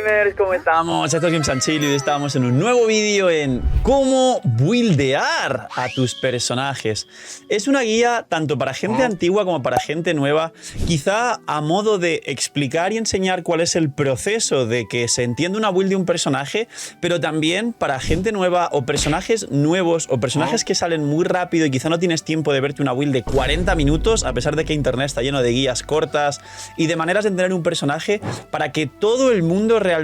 gamers, ¿cómo estamos? Esto es Games and Chill y hoy estamos en un nuevo vídeo en cómo buildear a tus personajes. Es una guía tanto para gente antigua como para gente nueva, quizá a modo de explicar y enseñar cuál es el proceso de que se entienda una build de un personaje, pero también para gente nueva o personajes nuevos o personajes que salen muy rápido y quizá no tienes tiempo de verte una build de 40 minutos, a pesar de que internet está lleno de guías cortas y de maneras de entender un personaje, para que todo el mundo realmente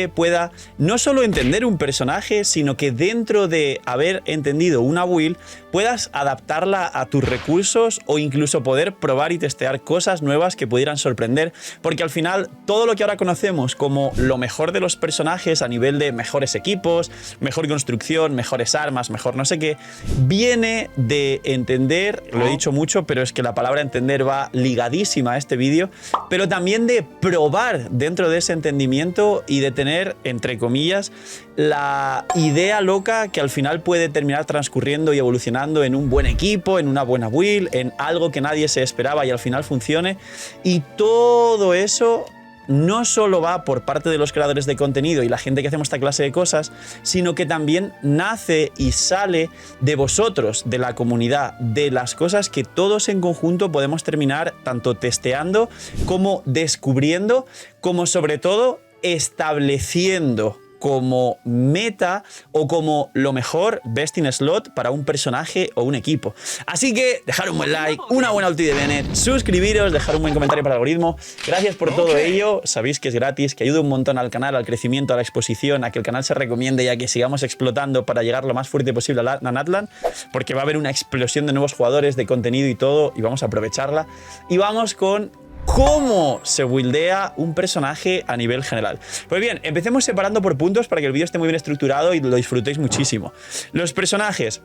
pueda no solo entender un personaje, sino que dentro de haber entendido una build puedas adaptarla a tus recursos o incluso poder probar y testear cosas nuevas que pudieran sorprender, porque al final todo lo que ahora conocemos como lo mejor de los personajes a nivel de mejores equipos, mejor construcción, mejores armas, mejor no sé qué, viene de entender, lo he dicho mucho, pero es que la palabra entender va ligadísima a este vídeo, pero también de probar dentro de ese entendimiento y de tener, entre comillas, la idea loca que al final puede terminar transcurriendo y evolucionando en un buen equipo, en una buena build, en algo que nadie se esperaba y al final funcione. Y todo eso no solo va por parte de los creadores de contenido y la gente que hacemos esta clase de cosas, sino que también nace y sale de vosotros, de la comunidad, de las cosas que todos en conjunto podemos terminar tanto testeando como descubriendo, como sobre todo estableciendo como meta o como lo mejor best in slot para un personaje o un equipo. Así que dejar un buen like, una buena ulti de Bennett, suscribiros, dejar un buen comentario para el algoritmo. Gracias por todo ello, sabéis que es gratis, que ayuda un montón al canal, al crecimiento, a la exposición, a que el canal se recomiende y a que sigamos explotando para llegar lo más fuerte posible a Natlan, porque va a haber una explosión de nuevos jugadores, de contenido y todo, y vamos a aprovecharla. Y vamos con cómo se buildea un personaje a nivel general. Pues bien, empecemos separando por puntos para que el vídeo esté muy bien estructurado y lo disfrutéis muchísimo. Los personajes,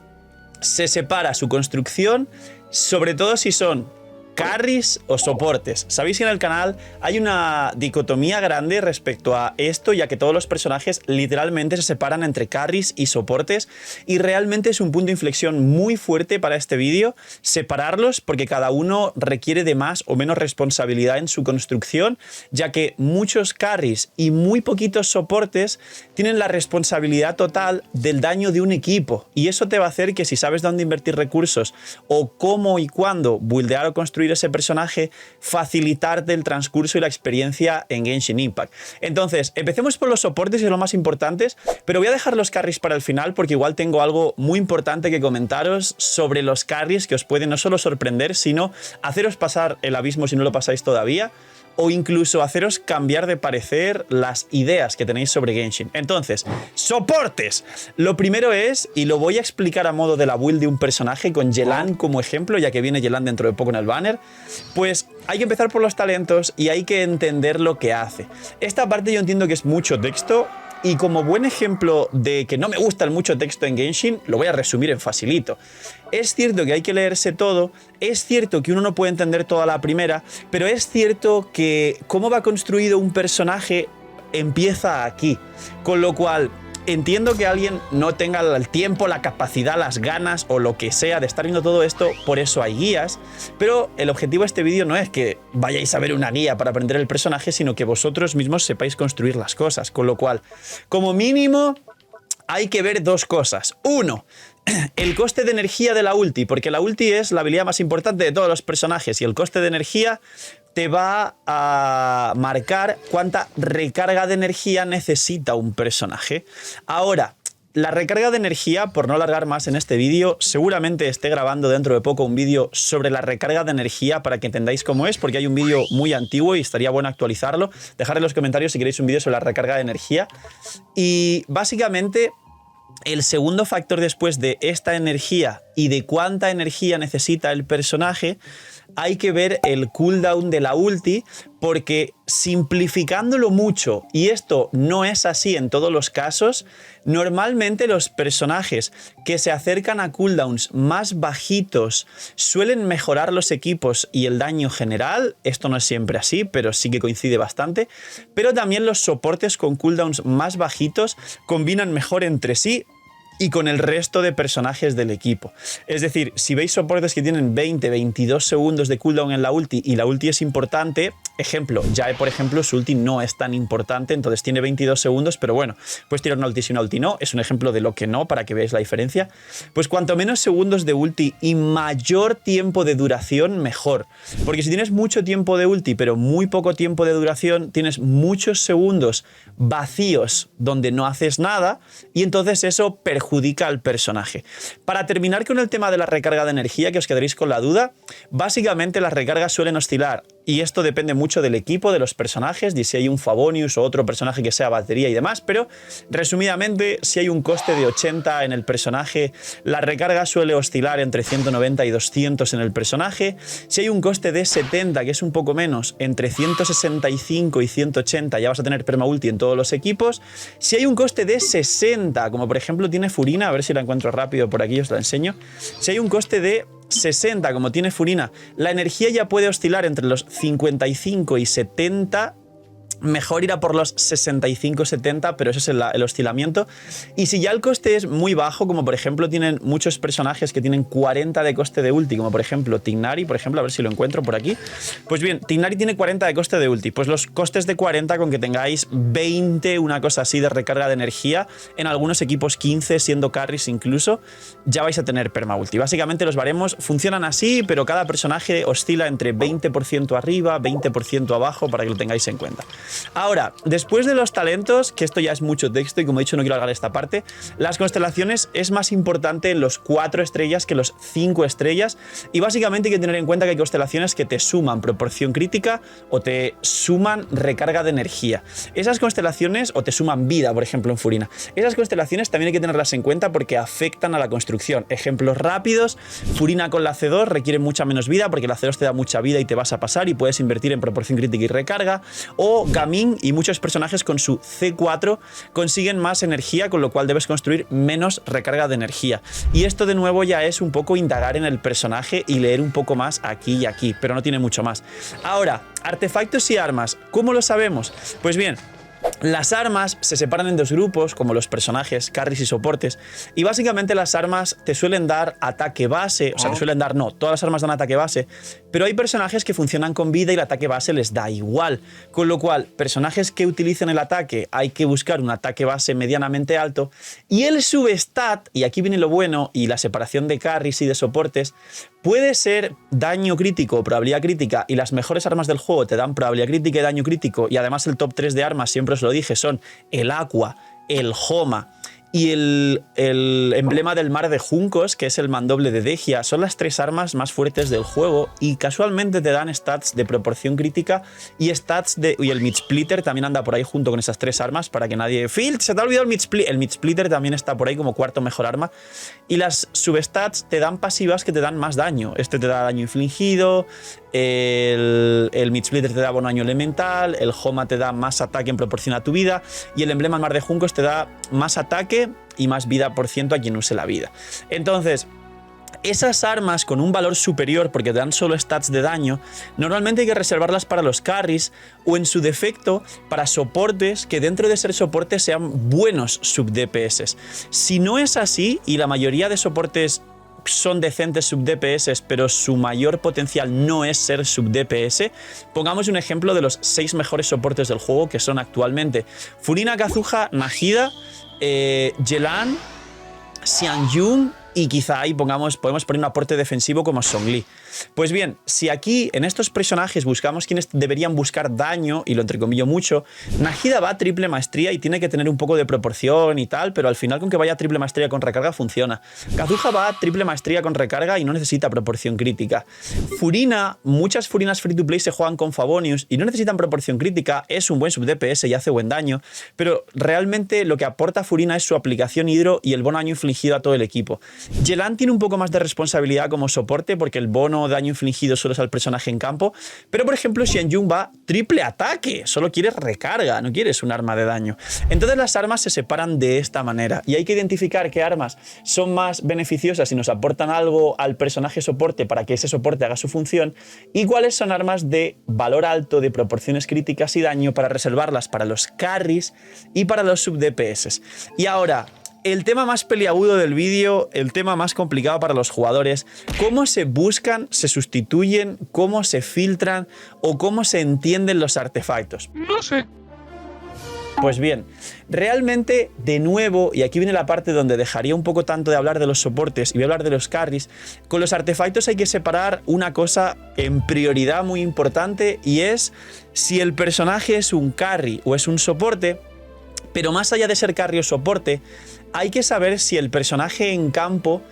se separa su construcción, sobre todo si son carries o soportes. Sabéis que en el canal hay una dicotomía grande respecto a esto, ya que todos los personajes literalmente se separan entre carries y soportes, y realmente es un punto de inflexión muy fuerte para este vídeo separarlos, porque cada uno requiere de más o menos responsabilidad en su construcción, ya que muchos carries y muy poquitos soportes tienen la responsabilidad total del daño de un equipo, y eso te va a hacer que si sabes dónde invertir recursos o cómo y cuándo buildear o construir ese personaje, facilitarte el transcurso y la experiencia en Genshin Impact. Entonces, empecemos por los soportes, que son los más importantes, pero voy a dejar los carries para el final porque igual tengo algo muy importante que comentaros sobre los carries que os pueden no solo sorprender, sino haceros pasar el abismo si no lo pasáis todavía, o incluso haceros cambiar de parecer las ideas que tenéis sobre Genshin. Entonces, soportes. Lo primero es, y lo voy a explicar a modo de la build de un personaje con Yelan como ejemplo, ya que viene Yelan dentro de poco en el banner, pues hay que empezar por los talentos y hay que entender lo que hace. Esta parte yo entiendo que es mucho texto, y como buen ejemplo de que no me gusta el mucho texto en Genshin, lo voy a resumir en facilito. Es cierto que hay que leerse todo, es cierto que uno no puede entender toda la primera, pero es cierto que cómo va construido un personaje empieza aquí. Con lo cual, entiendo que alguien no tenga el tiempo, la capacidad, las ganas o lo que sea de estar viendo todo esto, por eso hay guías, pero el objetivo de este vídeo no es que vayáis a ver una guía para aprender el personaje, sino que vosotros mismos sepáis construir las cosas, con lo cual, como mínimo, hay que ver dos cosas. Uno, el coste de energía de la ulti, porque la ulti es la habilidad más importante de todos los personajes y el coste de energía te va a marcar cuánta recarga de energía necesita un personaje. Ahora, la recarga de energía, por no alargar más en este vídeo, seguramente esté grabando dentro de poco un vídeo sobre la recarga de energía para que entendáis cómo es, porque hay un vídeo muy antiguo y estaría bueno actualizarlo. Dejad en los comentarios si queréis un vídeo sobre la recarga de energía. Y básicamente, el segundo factor después de esta energía y de cuánta energía necesita el personaje, hay que ver el cooldown de la ulti, porque simplificándolo mucho, y esto no es así en todos los casos, normalmente los personajes que se acercan a cooldowns más bajitos suelen mejorar los equipos y el daño general. Esto no es siempre así, pero sí que coincide bastante. Pero también los soportes con cooldowns más bajitos combinan mejor entre sí y con el resto de personajes del equipo. Es decir, si veis soportes que tienen 20-22 segundos de cooldown en la ulti y la ulti es importante, Ejemplo, Jae, por ejemplo, su ulti no es tan importante, entonces tiene 22 segundos, pero bueno, puedes tirar una ulti si una ulti no. Es un ejemplo de lo que no, para que veáis la diferencia. Pues cuanto menos segundos de ulti y mayor tiempo de duración, mejor. Porque si tienes mucho tiempo de ulti, pero muy poco tiempo de duración, tienes muchos segundos vacíos donde no haces nada y entonces eso perjudica al personaje. Para terminar con el tema de la recarga de energía, que os quedaréis con la duda, básicamente las recargas suelen oscilar y esto depende mucho del equipo, de los personajes, de si hay un Favonius o otro personaje que sea batería y demás, pero resumidamente, si hay un coste de 80 en el personaje, la recarga suele oscilar entre 190 y 200 en el personaje. Si hay un coste de 70, que es un poco menos, entre 165 y 180 ya vas a tener permaulti en todos los equipos. Si hay un coste de 60, como por ejemplo tiene Furina, a ver si la encuentro rápido por aquí, os la enseño. Si hay un coste de 60, como tiene Furina, la energía ya puede oscilar entre los 55 y 70. Mejor ir a por los 65-70, pero ese es el oscilamiento. Y si ya el coste es muy bajo, como por ejemplo tienen muchos personajes que tienen 40 de coste de ulti, como por ejemplo Tignari, por ejemplo, a ver si lo encuentro por aquí. Pues bien, Tignari tiene 40 de coste de ulti. Pues los costes de 40 con que tengáis 20, una cosa así de recarga de energía, en algunos equipos 15, siendo carries incluso, ya vais a tener perma ulti. Básicamente los baremos funcionan así, pero cada personaje oscila entre 20% arriba, 20% abajo, para que lo tengáis en cuenta. Ahora, después de los talentos, que esto ya es mucho texto y como he dicho no quiero alargar esta parte, las constelaciones es más importante en los 4 estrellas que los 5 estrellas y básicamente hay que tener en cuenta que hay constelaciones que te suman proporción crítica o te suman recarga de energía. Esas constelaciones, o te suman vida, por ejemplo en Furina, esas constelaciones también hay que tenerlas en cuenta porque afectan a la construcción. Ejemplos rápidos, Furina con la C2 requiere mucha menos vida porque la C2 te da mucha vida y te vas a pasar y puedes invertir en proporción crítica y recarga, o Gaming y muchos personajes con su C4 consiguen más energía, con lo cual debes construir menos recarga de energía. Y esto de nuevo ya es un poco indagar en el personaje y leer un poco más aquí y aquí, pero no tiene mucho más. Ahora, artefactos y armas, ¿cómo lo sabemos? Pues bien, las armas se separan en dos grupos, como los personajes, carries y soportes, y básicamente las armas te suelen dar ataque base, o sea, te suelen dar, no, todas las armas dan ataque base, pero hay personajes que funcionan con vida y el ataque base les da igual, con lo cual, personajes que utilicen el ataque, hay que buscar un ataque base medianamente alto, y el substat, y aquí viene lo bueno, y la separación de carries y de soportes, puede ser daño crítico o probabilidad crítica, y las mejores armas del juego te dan probabilidad crítica y daño crítico, y además el top 3 de armas, siempre os lo dije, son el Aqua, el Homa y el emblema del mar de Juncos, que es el mandoble de Degia. Son las 3 armas más fuertes del juego y casualmente te dan stats de proporción crítica y stats de... Y el Mid-Splitter también anda por ahí junto con esas 3 armas para que nadie... ¡Filt! Se te ha olvidado el Mid-Splitter. El Mid-Splitter también está por ahí como cuarto mejor arma. Y las substats te dan pasivas que te dan más daño. Este te da daño infligido, el Mid-Splitter te da buen daño elemental, el Homa te da más ataque en proporción a tu vida y el emblema del mar de Juncos te da más ataque y más vida por ciento a quien use la vida. Entonces, esas armas con un valor superior, porque te dan solo stats de daño, normalmente hay que reservarlas para los carries o en su defecto para soportes que dentro de ser soportes sean buenos sub-DPS. Si no es así y la mayoría de soportes son decentes sub-DPS, pero su mayor potencial no es ser sub-DPS, pongamos un ejemplo de los 6 mejores soportes del juego, que son actualmente Furina, Kazuha, Nahida, Yelan, Xianyun y quizá ahí podemos poner un aporte defensivo como Zhongli. Pues bien, si aquí en estos personajes buscamos quienes deberían buscar daño, y lo entrecomillo mucho, Nahida va a triple maestría y tiene que tener un poco de proporción y tal, pero al final con que vaya a triple maestría con recarga funciona. Kazuha va a triple maestría con recarga y no necesita proporción crítica. Furina, muchas Furinas free to play se juegan con Favonius y no necesitan proporción crítica, es un buen sub DPS y hace buen daño, pero realmente lo que aporta Furina es su aplicación hidro y el bono daño infligido a todo el equipo. Yelan tiene un poco más de responsabilidad como soporte porque el bono daño infligido solo es al personaje en campo, pero por ejemplo Xianyun va triple ataque, solo quieres recarga, no quieres un arma de daño. Entonces las armas se separan de esta manera y hay que identificar qué armas son más beneficiosas y nos aportan algo al personaje soporte para que ese soporte haga su función y cuáles son armas de valor alto, de proporciones críticas y daño para reservarlas para los carries y para los sub DPS. Y ahora, el tema más peliagudo del vídeo, el tema más complicado para los jugadores, cómo se buscan, se sustituyen, cómo se filtran o cómo se entienden los artefactos. No sé. Pues bien, realmente, de nuevo, y aquí viene la parte donde dejaría un poco tanto de hablar de los soportes y voy a hablar de los carries, con los artefactos hay que separar una cosa en prioridad muy importante y es si el personaje es un carry o es un soporte, pero más allá de ser carry o soporte, hay que saber si el personaje en campo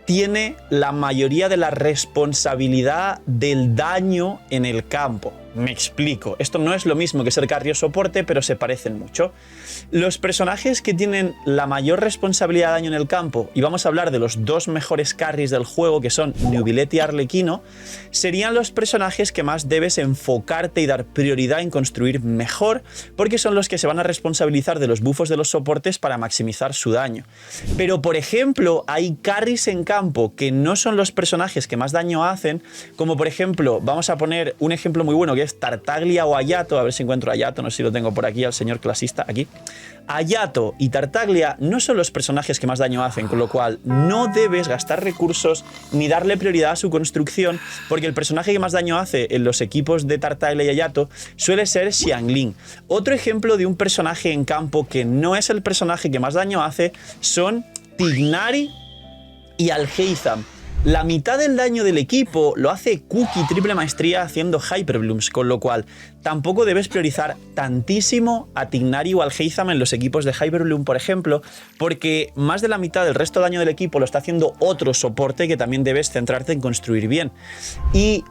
tiene la mayoría de la responsabilidad del daño en el campo. Me explico. Esto no es lo mismo que ser carry o soporte, pero se parecen mucho. Los personajes que tienen la mayor responsabilidad de daño en el campo, y vamos a hablar de los dos mejores carries del juego, que son Neuvillette y Arlequino, serían los personajes que más debes enfocarte y dar prioridad en construir mejor, porque son los que se van a responsabilizar de los buffos de los soportes para maximizar su daño. Pero, por ejemplo, hay carries en campo que no son los personajes que más daño hacen, como por ejemplo, vamos a poner un ejemplo muy bueno que es Tartaglia o Hayato, a ver si encuentro a Hayato, no sé si lo tengo por aquí, al señor clasista, aquí. Hayato y Tartaglia no son los personajes que más daño hacen, con lo cual no debes gastar recursos ni darle prioridad a su construcción, porque el personaje que más daño hace en los equipos de Tartaglia y Hayato suele ser Xiangling. Otro ejemplo de un personaje en campo que no es el personaje que más daño hace son Tignari y Alhaitham. La mitad del daño del equipo lo hace Cookie triple maestría haciendo Hyperblooms, con lo cual tampoco debes priorizar tantísimo a Tignari o Alhaitham en los equipos de Hyperbloom, por ejemplo, porque más de la mitad del resto de daño del equipo lo está haciendo otro soporte que también debes centrarte en construir bien. Y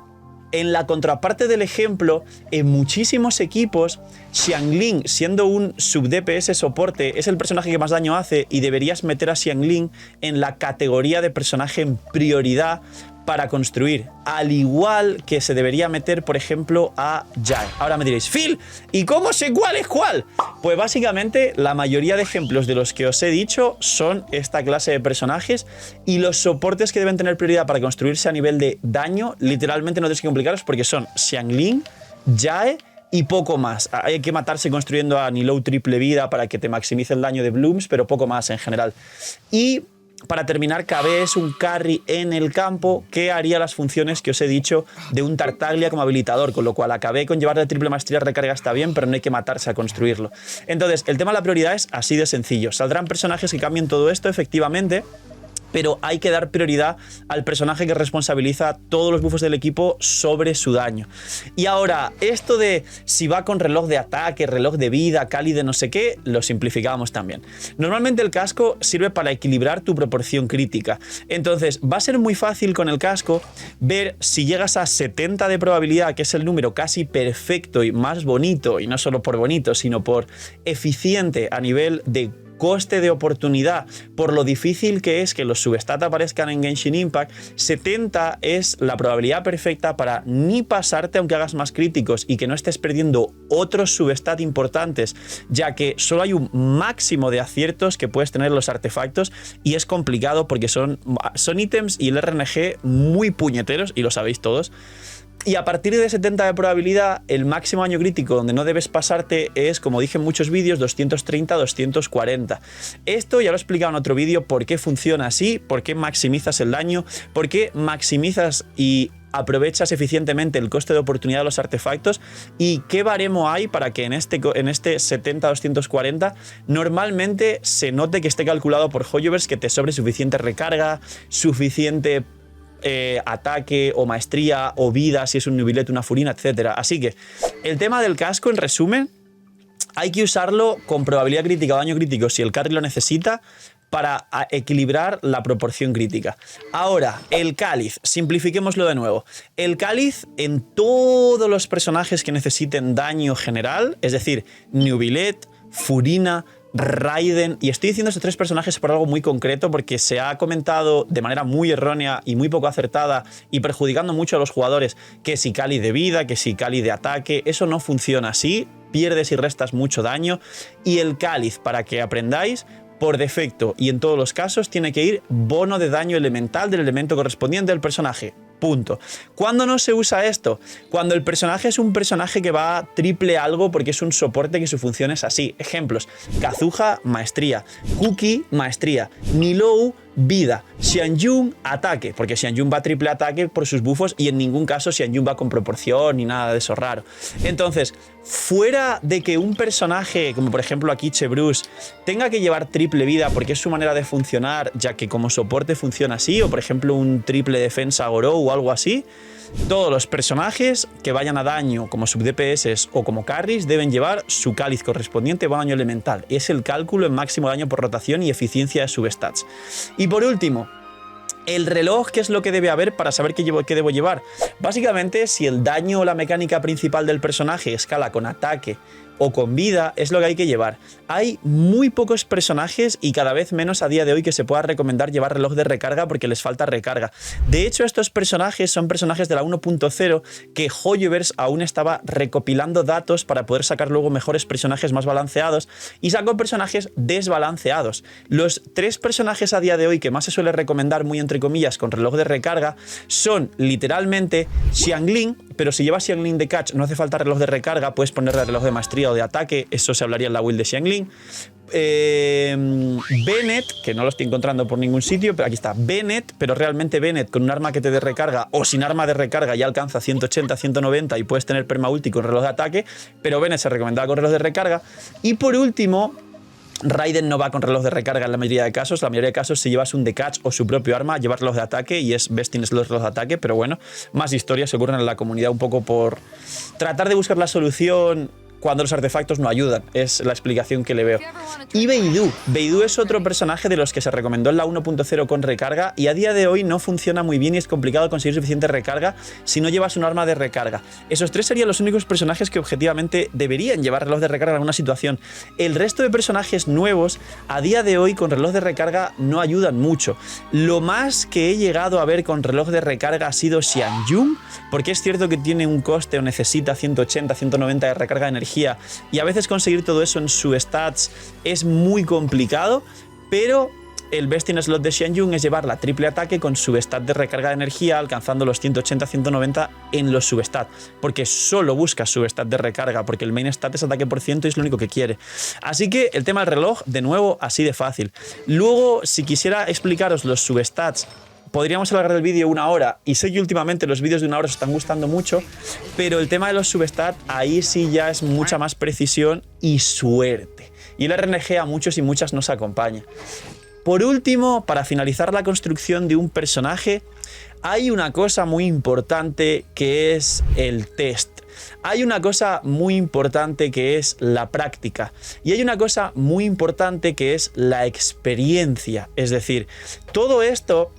en la contraparte del ejemplo, en muchísimos equipos, Xiangling, siendo un sub-DPS soporte, es el personaje que más daño hace y deberías meter a Xiangling en la categoría de personaje en prioridad para construir, al igual que se debería meter, por ejemplo, a Jae. Ahora me diréis, Phil, ¿y cómo sé cuál es cuál? Pues básicamente la mayoría de ejemplos de los que os he dicho son esta clase de personajes y los soportes que deben tener prioridad para construirse a nivel de daño, literalmente no tenéis que complicaros porque son Xiangling, Jae y poco más. Hay que matarse construyendo a Nilou triple vida para que te maximice el daño de Blooms, pero poco más en general. Y para terminar, KB es un carry en el campo que haría las funciones que os he dicho de un Tartaglia como habilitador, con lo cual a KB con llevarle triple maestría recarga está bien, pero no hay que matarse a construirlo. Entonces, el tema de la prioridad es así de sencillo. Saldrán personajes que cambien todo esto, efectivamente, pero hay que dar prioridad al personaje que responsabiliza todos los buffos del equipo sobre su daño. Y ahora, esto de si va con reloj de ataque, reloj de vida, Kali de no sé qué, lo simplificamos también. Normalmente el casco sirve para equilibrar tu proporción crítica. Entonces, va a ser muy fácil con el casco ver si llegas a 70 de probabilidad, que es el número casi perfecto y más bonito, y no solo por bonito, sino por eficiente a nivel de coste de oportunidad, por lo difícil que es que los substats aparezcan en Genshin Impact. 70 es la probabilidad perfecta para ni pasarte aunque hagas más críticos y que no estés perdiendo otros substats importantes, ya que solo hay un máximo de aciertos que puedes tener los artefactos y es complicado porque son ítems y el RNG muy puñeteros y lo sabéis todos. Y a partir de 70 de probabilidad, el máximo daño crítico donde no debes pasarte es, como dije en muchos vídeos, 230-240. Esto ya lo he explicado en otro vídeo por qué funciona así, por qué maximizas el daño, por qué maximizas y aprovechas eficientemente el coste de oportunidad de los artefactos y qué baremo hay para que en este 70-240 normalmente se note que esté calculado por Hoyoverse, que te sobre suficiente recarga, suficiente ataque o maestría o vida si es un Neuvillette, una Furina, etc. Así que el tema del casco, en resumen, hay que usarlo con probabilidad crítica o daño crítico si el carry lo necesita para equilibrar la proporción crítica. Ahora, el cáliz, simplifiquémoslo de nuevo. El cáliz en todos los personajes que necesiten daño general, es decir, Neuvillette, Furina, Raiden, y estoy diciendo estos tres personajes por algo muy concreto porque se ha comentado de manera muy errónea y muy poco acertada y perjudicando mucho a los jugadores que si Kali de vida, que si Kali de ataque. Eso no funciona así, pierdes y restas mucho daño. Y el cáliz, para que aprendáis, por defecto y en todos los casos tiene que ir bono de daño elemental del elemento correspondiente del personaje. Punto. ¿Cuándo no se usa esto? Cuando el personaje es un personaje que va triple algo porque es un soporte que su función es así. Ejemplos: Kazuha, maestría; Kuki, maestría; Nilou, vida; Xianyun, ataque, porque Xianyun va triple ataque por sus bufos y en ningún caso Xianyun va con proporción ni nada de eso raro. Entonces, fuera de que un personaje, como por ejemplo aquí Chebrush, tenga que llevar triple vida porque es su manera de funcionar, ya que como soporte funciona así, o por ejemplo un triple defensa Gorou o algo así, todos los personajes que vayan a daño como sub DPS o como carries deben llevar su cáliz correspondiente o daño elemental. Es el cálculo en máximo daño por rotación y eficiencia de substats. Y por último, el reloj, ¿qué es lo que debe haber para saber qué debo llevar? Básicamente, si el daño o la mecánica principal del personaje escala con ataque o con vida, es lo que hay que llevar. Hay muy pocos personajes y cada vez menos a día de hoy que se pueda recomendar llevar reloj de recarga porque les falta recarga. De hecho, estos personajes son personajes de la 1.0 que Hoyoverse aún estaba recopilando datos para poder sacar luego mejores personajes más balanceados, y sacó personajes desbalanceados. Los 3 personajes a día de hoy que más se suele recomendar, muy entre comillas, con reloj de recarga son literalmente Xiangling, pero si llevas Xiangling de catch no hace falta reloj de recarga, puedes ponerle reloj de maestría o de ataque, eso se hablaría en la build de Xiangling. Bennett, que no lo estoy encontrando por ningún sitio, pero aquí está Bennett, pero realmente Bennett con un arma que te dé recarga o sin arma de recarga ya alcanza 180, 190 y puedes tener perma ulti con reloj de ataque, pero Bennett se recomendaba con reloj de recarga. Y por último, Raiden no va con reloj de recarga en la mayoría de casos. La mayoría de casos, si llevas un decatch o su propio arma, llevar reloj de ataque, y es best in slot reloj de ataque. Pero bueno, más historias se ocurren en la comunidad un poco por tratar de buscar la solución cuando los artefactos no ayudan. Es la explicación que le veo. Y Beidou. Beidou es otro personaje de los que se recomendó en la 1.0 con recarga y a día de hoy no funciona muy bien y es complicado conseguir suficiente recarga si no llevas un arma de recarga. Esos 3 serían los únicos personajes que objetivamente deberían llevar reloj de recarga en alguna situación. El resto de personajes nuevos a día de hoy con reloj de recarga no ayudan mucho. Lo más que he llegado a ver con reloj de recarga ha sido Xianyun, porque es cierto que tiene un coste o necesita 180, 190 de recarga de energía, y a veces conseguir todo eso en su stats es muy complicado, pero el best in slot de Xianyun es llevar la triple ataque con substat de recarga de energía, alcanzando los 180-190 en los substat, porque solo busca substat de recarga, porque el main stat es ataque por ciento y es lo único que quiere. Así que el tema del reloj, de nuevo, así de fácil. Luego, si quisiera explicaros los substats, podríamos alargar el vídeo 1 hora, y sé que últimamente los vídeos de 1 hora os están gustando mucho, pero el tema de los substats, ahí sí ya es mucha más precisión y suerte. Y el RNG a muchos y muchas nos acompaña. Por último, para finalizar la construcción de un personaje, hay una cosa muy importante que es el test. Hay una cosa muy importante que es la práctica. Y hay una cosa muy importante que es la experiencia. Es decir, todo esto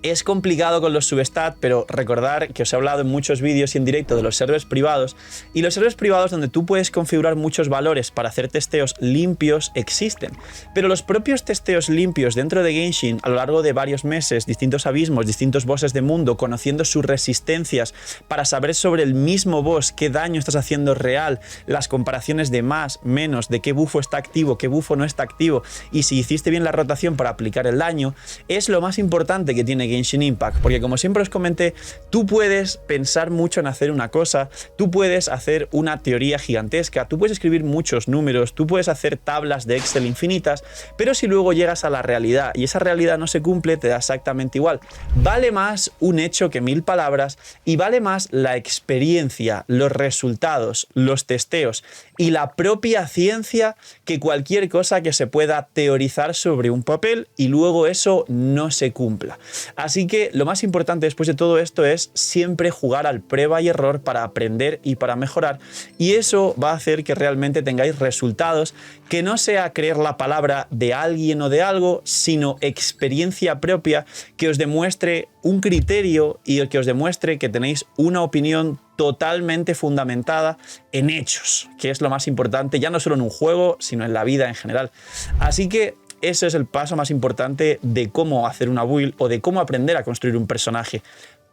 es complicado con los substats, pero recordar que os he hablado en muchos vídeos y en directo de los servers privados, y los servers privados donde tú puedes configurar muchos valores para hacer testeos limpios existen, pero los propios testeos limpios dentro de Genshin a lo largo de varios meses, distintos abismos, distintos bosses de mundo, conociendo sus resistencias para saber sobre el mismo boss qué daño estás haciendo real, las comparaciones de más, menos, de qué bufo está activo, qué bufo no está activo, y si hiciste bien la rotación para aplicar el daño, es lo más importante que tiene Genshin Impact, porque como siempre os comenté, tú puedes pensar mucho en hacer una cosa, tú puedes hacer una teoría gigantesca, tú puedes escribir muchos números, tú puedes hacer tablas de Excel infinitas, pero si luego llegas a la realidad y esa realidad no se cumple, te da exactamente igual. Vale más un hecho que 1000 palabras, y vale más la experiencia, los resultados, los testeos y la propia ciencia que cualquier cosa que se pueda teorizar sobre un papel y luego eso no se cumpla. Así que lo más importante después de todo esto es siempre jugar al prueba y error para aprender y para mejorar, y eso va a hacer que realmente tengáis resultados que no sea creer la palabra de alguien o de algo, sino experiencia propia que os demuestre un criterio y que os demuestre que tenéis una opinión totalmente fundamentada en hechos, que es lo más importante, ya no solo en un juego, sino en la vida en general. Así que ese es el paso más importante de cómo hacer una build o de cómo aprender a construir un personaje.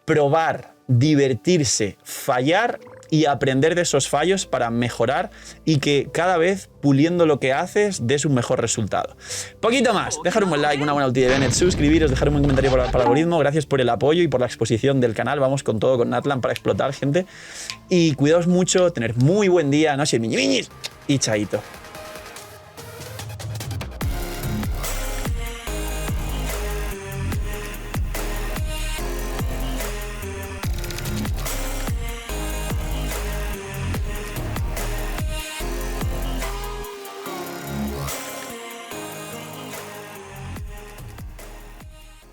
Probar, divertirse, fallar y aprender de esos fallos para mejorar y que cada vez puliendo lo que haces des un mejor resultado. Poquito más, dejar un buen like, una buena ulti de Bennett, suscribiros, dejar un buen comentario para el algoritmo. Gracias por el apoyo y por la exposición del canal. Vamos con todo con Natlan para explotar, gente. Y cuidaos mucho, tener muy buen día, no sé, miñi miñis y chaito.